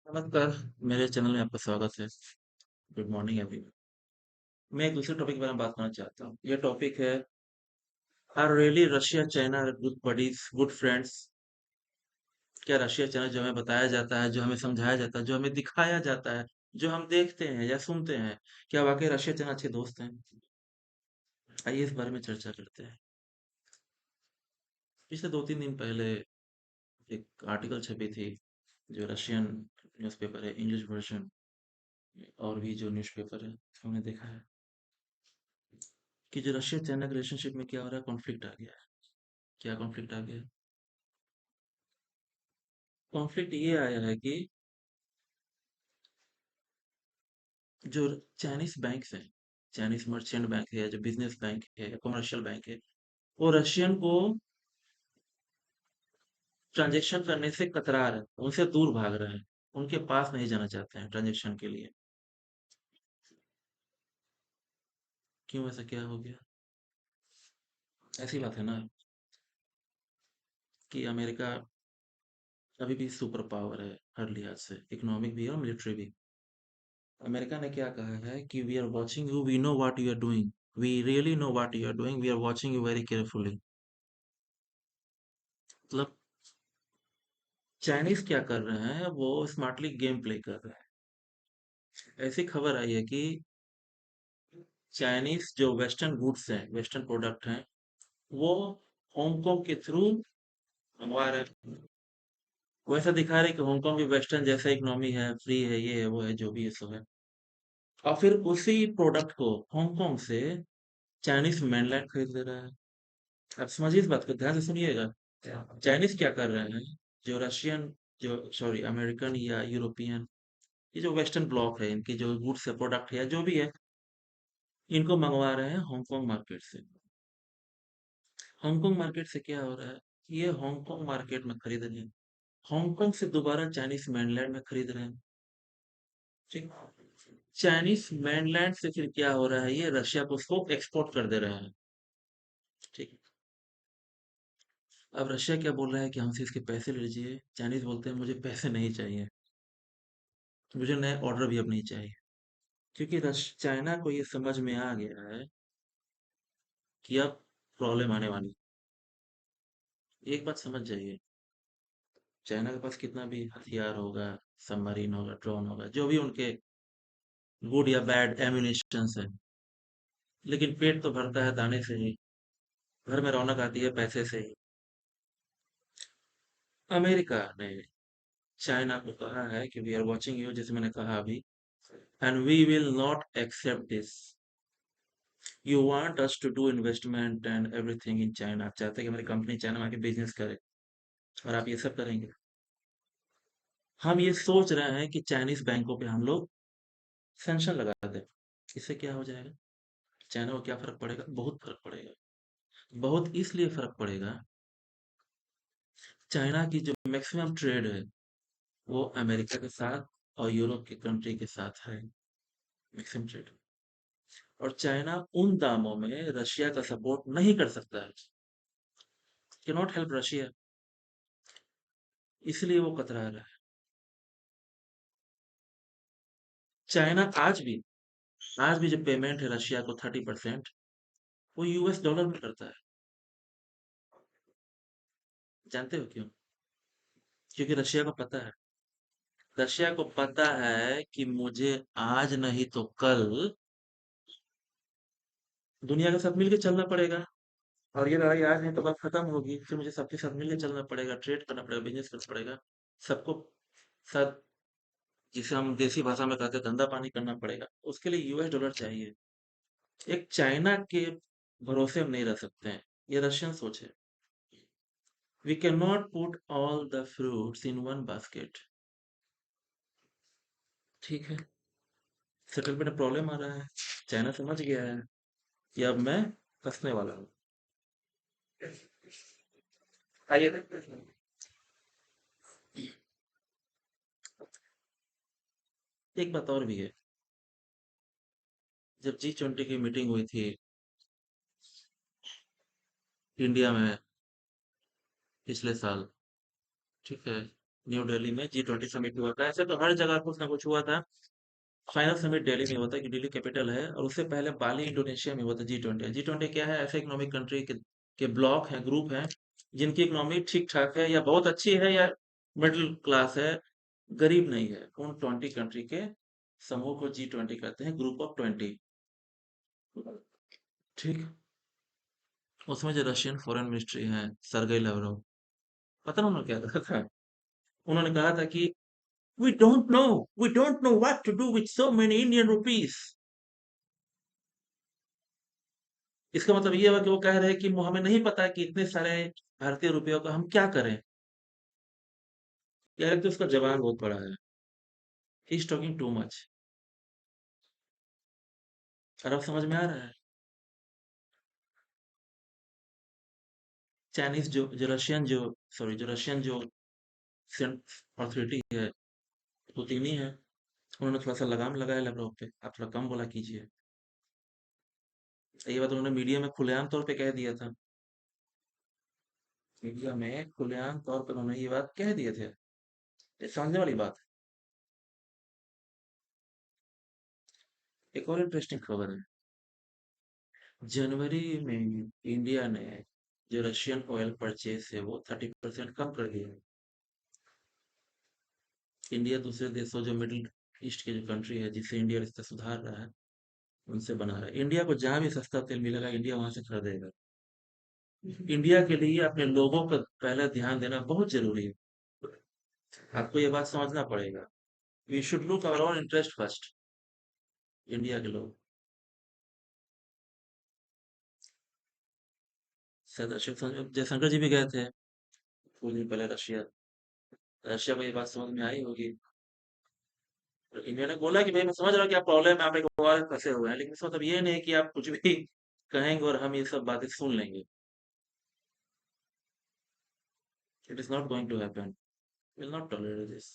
नमस्कार। मेरे चैनल में आपका स्वागत है। Good morning everyone. मैं एक दूसरे टॉपिक के बारे में बात करना चाहता हूँ। यह टॉपिक है, are really Russia China good buddies good friends? क्या रशिया चाइना जो हमें बताया जाता है, जो हमें समझाया जाता है, जो हमें दिखाया जाता है, जो हम देखते हैं या सुनते हैं, क्या वाकई रशिया चाइना अच्छे दोस्त हैं? आइए इस बारे में चर्चा करते हैं। पिछले 2-3 दिन पहले एक आर्टिकल छपी थी, जो रशियन न्यूज़पेपर है, इंग्लिश वर्जन, और भी जो न्यूज़पेपर है, हमने देखा है कि जो रशिया चाइना के रिलेशनशिप में क्या हो रहा है, कॉन्फ्लिक्ट आ गया है। क्या कॉन्फ्लिक्ट आ गया है? कॉन्फ्लिक्ट ये आया है कि जो चाइनीज बैंक्स हैं, चाइनीज मर्चेंट बैंक है या जो बिजनेस बैंक है या कमर्शियल बैंक है, वो रशियन को ट्रांजेक्शन करने से कतरा रहे हैं, उनसे दूर भाग रहे हैं, उनके पास नहीं जाना चाहते हैं ट्रांजेक्शन के लिए। क्यों, ऐसा क्या हो गया? ऐसी बात है ना कि अमेरिका अभी भी सुपर पावर है, हर लिहाज से, इकोनॉमिक भी और मिलिट्री भी। अमेरिका ने क्या कहा है कि we are watching you, we know what you are doing, we really know what you are doing, we are watching you very carefully. मतलब चाइनीज क्या कर रहे हैं, वो स्मार्टली गेम प्ले कर रहे हैं। ऐसी खबर आई है कि चाइनीज जो वेस्टर्न गुड्स हैं, वेस्टर्न प्रोडक्ट हैं, वो हांगकांग के थ्रू मंगवा रहे हैं। वो ऐसा दिखा रहे हैं कि हांगकांग भी वेस्टर्न जैसा इकोनॉमी है, फ्री है, ये है, वो है, जो भी है सो है। और फिर उसी प्रोडक्ट को हांगकांग से चाइनीज mainland खरीद ले रहा है। आप समझिए इस बात को, ध्यान से सुनिएगा। चाइनीज क्या कर रहे हैं, जो रशियन, जो सॉरी अमेरिकन या यूरोपियन, ये जो वेस्टर्न ब्लॉक है, इनकी जो गुड्स है, प्रोडक्ट है या जो भी है, इनको मंगवा रहे हैं हांगकांग मार्केट से। हांगकांग मार्केट से क्या हो रहा है, ये हांगकांग मार्केट में खरीद रहे हैं, हांगकांग से दोबारा चाइनीज mainland में खरीद रहे हैं। ठीक। चाइनीज mainland से फिर क्या हो रहा है, ये रशिया को उसको एक्सपोर्ट कर दे रहे हैं। ठीक। अब रशिया क्या बोल रहा है कि हमसे इसके पैसे ले लीजिए, चाइनीज बोलते हैं मुझे पैसे नहीं चाहिए, मुझे नए ऑर्डर भी अब नहीं चाहिए। क्योंकि रश चाइना को ये समझ में आ गया है कि अब प्रॉब्लम आने वाली है। एक बात समझ जाइए, चाइना के पास कितना भी हथियार होगा, सबमरीन होगा, ड्रोन होगा, जो भी उनके गुड या बैड एम्यूनिशंस है, लेकिन पेट तो भरता है दाने से ही, घर में रौनक आती है पैसे से ही। अमेरिका ने चाइना को कहा है कि वी आर वॉचिंग यू, जैसे मैंने कहा अभी, and we will not accept this. You want us to do investment and everything in China, आप चाहते हैं कि हमारी कंपनी चाइना में आके बिजनेस करे, और आप ये सब करेंगे। हम ये सोच रहे हैं कि चाइनीज बैंकों पे हम लोग सैंक्शन लगा दें। इससे क्या हो जाएगा, चाइना को क्या फर्क पड़ेगा? बहुत फर्क पड़ेगा। बहुत इसलिए फर्क पड़ेगा, चाइना की जो मैक्सिमम ट्रेड है, वो अमेरिका के साथ और यूरोप की कंट्री के साथ है, मैक्सिमम ट्रेड। और चाइना उन दामों में रशिया का सपोर्ट नहीं कर सकता है, कैन नॉट हेल्प रशिया, इसलिए वो कतरा रहा है। चाइना आज भी जो पेमेंट है रशिया को 30%, वो यूएस डॉलर में करता है। जानते हो क्यों? क्योंकि रशिया को पता है कि मुझे आज नहीं तो कल दुनिया के साथ मिलके चलना पड़ेगा, और ये लड़ाई आज नहीं तो कल खत्म होगी, फिर मुझे सबके साथ मिलके चलना पड़ेगा, ट्रेड करना पड़ेगा, बिजनेस करना पड़ेगा, सबको साथ, जिसे हम देसी भाषा में कहते हैं धंधा पानी करना पड़ेगा। उसके लिए यूएस डॉलर चाहिए। एक चाइना के भरोसे हम नहीं रह सकते हैं, ये रशियन सोच है। We can not put all the fruits in one basket. ठीक है, सेटलमेंट में प्रॉब्लम आ रहा है, चाइना समझ गया है कि अब मैं फंसने वाला हूँ। आइए देखते हैं। एक बात और भी है, जब G20 की मीटिंग हुई थी इंडिया में पिछले साल, ठीक है, न्यू दिल्ली में G20 समिट हुआ था। ऐसे तो हर जगह कुछ ना कुछ हुआ था। फाइनल समिट दिल्ली में होता है कि दिल्ली कैपिटल है, और उससे पहले बाली इंडोनेशिया में हुआ था G20। क्या है? ऐसे इकोनॉमिक कंट्री के ब्लॉक हैं, ग्रुप हैं, जिनकी इकोनॉमी ठीक ठाक है या बहुत अच्छी है या मिडिल क्लास है, गरीब नहीं है। उन 20 कंट्री के समूह को G20 कहते हैं, ग्रुप ऑफ 20। ठीक। उसमें जो रशियन फॉरेन मिनिस्ट्री है, सरगेई लावरोव, पता ना उन्होंने क्या कहा था? उन्होंने कहा था कि we don't know what to do with so many Indian rupees। इसका मतलब ये हुआ कि वो कह रहे हैं कि हमें नहीं पता कि इतने सारे भारतीय रुपयों का हम क्या करें। यार तो उसका जवाब बहुत बड़ा है। He is talking too much. और अब समझ में आ रहा है। चाइनीज जो रशियन जो सॉरी जो रशियन जो अथॉरिटी है, वो तीन ही है। उन्होंने थोड़ा सा लगाम लगाया लैपटॉप पे, आप थोड़ा कम बोला कीजिए। ये बात उन्होंने मीडिया में खुलेआम तौर पे कह दिया था। मीडिया में खुलेआम तौर पर उन्होंने ये बात कह दिए थे। ये समझने वाली बात है। एक और इंटरेस्टिंग खबर है। जनवरी में इंडिया ने जो रशियन ऑयल परचेज है वो 30% कम कर दिया है। इंडिया दूसरे देशों जो मिडिल ईस्ट के जो कंट्री है, जिससे इंडिया रिश्ते सुधार रहा है, उनसे बना रहा है। इंडिया को जहां भी सस्ता तेल मिलेगा, इंडिया वहां से खरीदेगा। इंडिया के लिए अपने लोगों का पहले ध्यान देना बहुत जरूरी है। आपको ये बात समझना पड़ेगा। We should look our own interest first. India के लोग शायद जयशंकर जी भी गए थे कुछ दिन पहले रशिया। रशिया को ये बात समझ में आई होगी। तो इंडिया ने बोला कि भाई मैं समझ रहा हूँ कि आप प्रॉब्लम में आप एक वॉर में फंसे हुए हैं, लेकिन इसका मतलब ये नहीं कि आप कुछ भी कहेंगे और हम ये सब बातें सुन लेंगे। It is not going to happen. Will not tolerate this.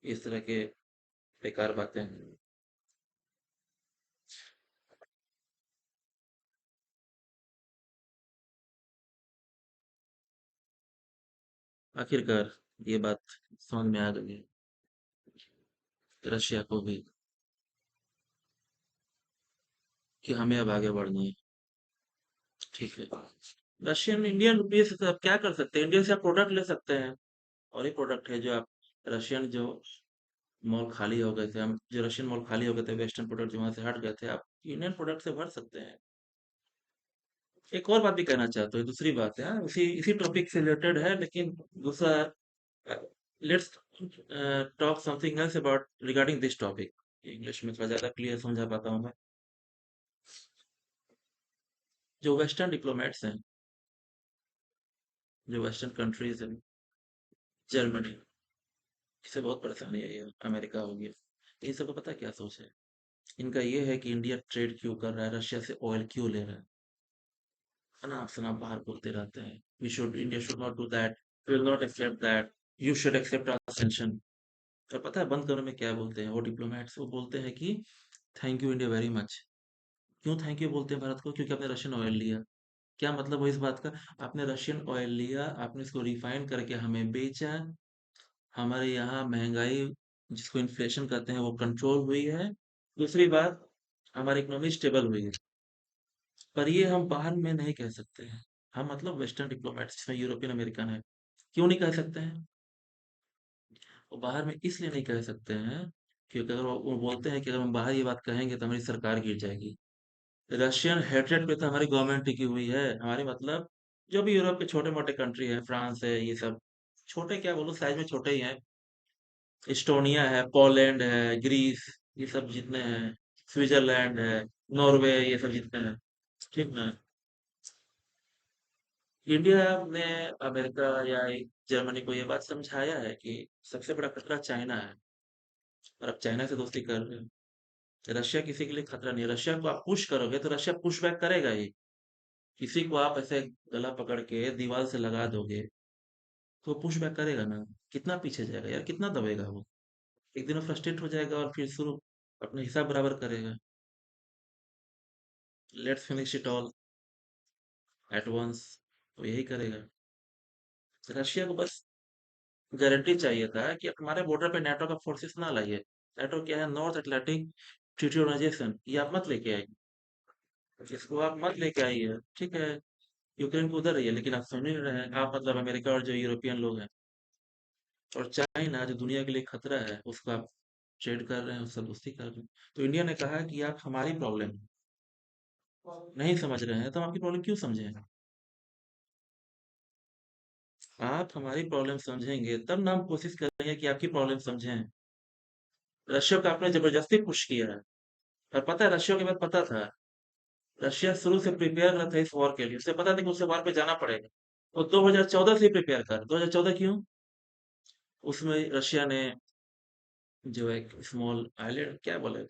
इस तरह के बेकार बातें। आखिरकार ये बात समझ में आ गई है रशिया को भी, कि हमें अब आगे बढ़ना है। ठीक है। रशियन इंडियन रुपये से तो आप क्या कर सकते हैं? इंडिया से आप प्रोडक्ट ले सकते हैं, और ये प्रोडक्ट है जो आप रशियन जो मॉल खाली हो गए थे, हम जो रशियन मॉल खाली हो गए थे, वेस्टर्न प्रोडक्ट जो वहां से हट गए थे, आप इंडियन प्रोडक्ट से भर सकते हैं। एक और बात भी कहना चाहता हूँ, दूसरी बात है, हाँ, इसी इसी टॉपिक से रिलेटेड है, लेकिन दूसरा। Let's talk something else about regarding this topic. English में थोड़ा ज्यादा क्लियर समझा पाता हूँ मैं। जो वेस्टर्न डिप्लोमेट्स हैं, जो वेस्टर्न कंट्रीज हैं, जर्मनी, इससे बहुत परेशानी है, ये अमेरिका हो गया, इन सबको पता है क्या सोच है? इनका ये है कि इंडिया ट्रेड क्यों कर रहा है, रशिया से ऑयल क्यों ले रहा है ना? आप सुना बाहर बोलते रहते हैं, we should India should not do that, we will not accept that, you should accept our sanction. और पता है बंद करने में क्या बोलते हैं वो डिप्लोमेट्स? वो बोलते हैं कि thank you India very much. क्यों थैंक यू बोलते हैं भारत को? क्योंकि आपने रशियन ऑयल लिया। क्या मतलब हो इस बात का? आपने रशियन ऑयल लिया, आपने इसको रिफाइन करके हमें बेचा, हमारे यहाँ महंगाई, जिसको इन्फ्लेशन कहते हैं, वो कंट्रोल हुई है। दूसरी बात, हमारी इकोनॉमी स्टेबल हुई है। पर ये हम बाहर में नहीं कह सकते हैं। हम मतलब वेस्टर्न डिप्लोमेट्स जिसमें यूरोपियन अमेरिकन है। क्यों नहीं कह सकते हैं? वो बाहर में इसलिए नहीं कह सकते हैं क्योंकि अगर वो बोलते हैं कि अगर हम बाहर ये बात कहेंगे तो हमारी सरकार गिर जाएगी। रशियन हेट्रेड पे तो हमारी गवर्नमेंट टिकी हुई है। हमारी मतलब जो भी यूरोप के छोटे मोटे कंट्री है, फ्रांस है, ये सब छोटे, क्या बोलूं, साइज में छोटे ही हैं। इस्टोनिया है, पोलैंड है, ग्रीस, ये सब जितने हैं, स्विट्जरलैंड है, नॉर्वे, ये सब जितने हैं, ठीक ना? इंडिया ने अमेरिका या जर्मनी को ये बात समझाया है कि सबसे बड़ा खतरा चाइना है, और अब चाइना से दोस्ती कर रहे हैं। रशिया किसी के लिए खतरा नहीं है। रशिया को आप पुश करोगे तो रशिया पुश बैक करेगा ही। किसी को आप ऐसे गला पकड़ के दीवार से लगा दोगे तो पुश बैक करेगा ना। कितना पीछे जाएगा यार, कितना दबेगा वो? एक दिन वो फ्रस्ट्रेट हो जाएगा और फिर शुरू अपने हिसाब बराबर करेगा। Let's finish it all at once. तो यही करेगा रशिया को बस। गारंटी चाहिए था कि आप हमारे बॉर्डर पे नाटो का फोर्सेस ना लाइए। नाटो क्या है? नॉर्थ अटलांटिक ट्रीटी ऑर्गेनाइजेशन, ये आप मत लेके आइए। इसको आप मत लेके आइए, ठीक है? यूक्रेन को उधर रही है, लेकिन आप समझ नहीं रहे हैं। आप मतलब अमेरिका और जो यूरोपियन लोग हैं और चाइना जो दुनिया के लिए खतरा है, उसको आप ट्रेड कर रहे हैं, उससे दोस्ती कर रहे हैं। तो इंडिया ने कहा कि आप हमारी प्रॉब्लम नहीं समझ रहे हैं, तो हम आपकी प्रॉब्लम क्यों समझें? आप हमारी प्रॉब्लम समझेंगे तब ना हम कोशिश करेंगे कि आपकी प्रॉब्लम समझें। रशिया को आपने जबरदस्ती पुश किया है। और पता है, रशिया के बाद पता था, रशिया शुरू से प्रिपेयर रहा था इस वॉर के लिए। उसे पता था कि उसे वॉर पे जाना पड़ेगा। वो 2014 से प्रिपेयर कर 2014 क्यों? उसमें रशिया ने जो एक स्मॉल आइलैंड क्या बोले,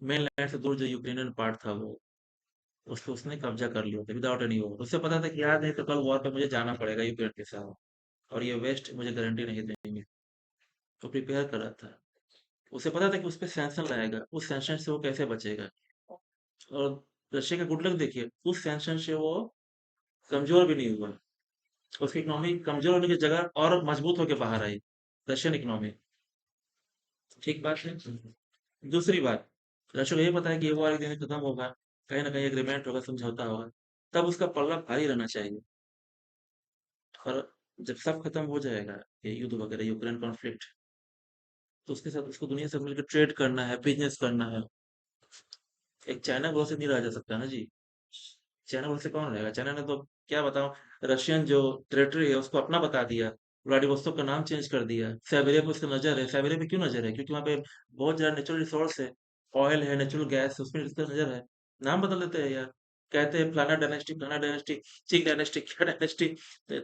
मेनलैंड से दूर जो यूक्रेनियन पार्ट था, वो उसको उसने कब्जा कर लिया था विदाउट एनी वॉर। उसे पता था कि आज नहीं तो कल वॉर पे मुझे जाना पड़ेगा यूक्रेन के साथ, और ये वेस्ट मुझे गारंटी नहीं देंगे। तो प्रिपेयर कर रहा था। उसे पता था कि उस पे सैंक्शन लाएगा, उस सैंक्शन से वो कैसे बचेगा। और रशिया का गुड लक देखिए, उस सैंक्शन से वो कमजोर भी नहीं हुआ। उसकी इकोनॉमी कमजोर होने की जगह और मजबूत होकर बाहर आई, रशियन इकोनॉमी। ठीक बात है। दूसरी बात, रशिया को ये पता है कि ये वॉर एक दिन खत्म होगा, कहीं ना कहीं एग्रीमेंट होगा, समझौता होगा। तब उसका पल्ला भारी रहना चाहिए। और जब सब खत्म हो जाएगा, ये युद्ध वगैरह, यूक्रेन कॉन्फ्लिक्ट, तो उसके साथ उसको दुनिया से मिलकर ट्रेड करना है, बिजनेस करना है। एक चाइना को से नहीं रहा जा सकता ना जी। चाइना को से कौन रहेगा? चाइना ने तो क्या बताऊं, रशियन जो टेरिटरी है उसको अपना बता दिया। व्लादिवोस्तोक का नाम चेंज कर दिया। साइबेरिया पे उसका नजर है। साइबेरिया पे क्यों नजर है? क्योंकि वहां पे बहुत ज्यादा नेचुरल रिसोर्स है। ऑयल है, नेचुरल गैस है, उसमें उसका नजर है। नाम बदल देते हैं यार। कहते हैं फलाना डायनेस्टी, चिंग डायनेस्टी, क्या डायनेस्टी,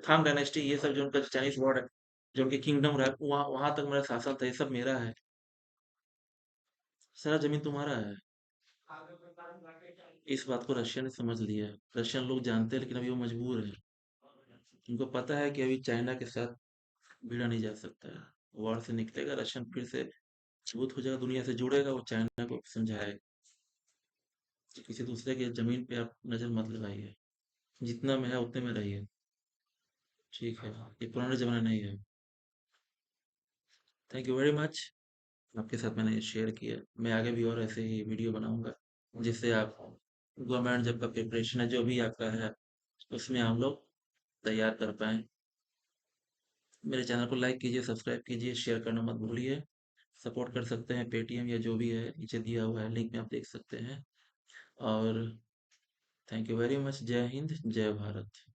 थांग डायनेस्टी, ये सब जो उनका चाइनीज वर्ड है, जो उनके किंगडम रहा, वहां वहां तक मेरा शासन था, ये सब मेरा है। सारा जमीन तुम्हारा है। इस बात को रशिया ने समझ लिया है। रशियन लोग जानते हैं, लेकिन अभी वो मजबूर है। उनको पता है कि अभी चाइना के साथ भिड़ा नहीं जा सकता है। वॉर से निकलेगा रशियन, फिर से मजबूत हो जाएगा, दुनिया से जुड़ेगा। वो चाइना को समझाएगा कि किसी दूसरे के जमीन पे आप नजर मत लगाइए, जितना में है उतने में रहिए। ठीक है, ये पुराना जमाना नहीं है। Thank you very much. आपके साथ मैंने ये शेयर किया। मैं आगे भी और ऐसे ही वीडियो बनाऊंगा, जिससे आप गवर्नमेंट जब का प्रिपरेशन है, जो भी आपका है, उसमें हम लोग तैयार कर पाए। मेरे चैनल को लाइक कीजिए, सब्सक्राइब कीजिए, शेयर करना मत भूलिए। सपोर्ट कर सकते हैं पेटीएम या जो भी है, नीचे दिया हुआ है लिंक में, आप देख सकते हैं। और थैंक यू वेरी मच। जय हिंद, जय भारत।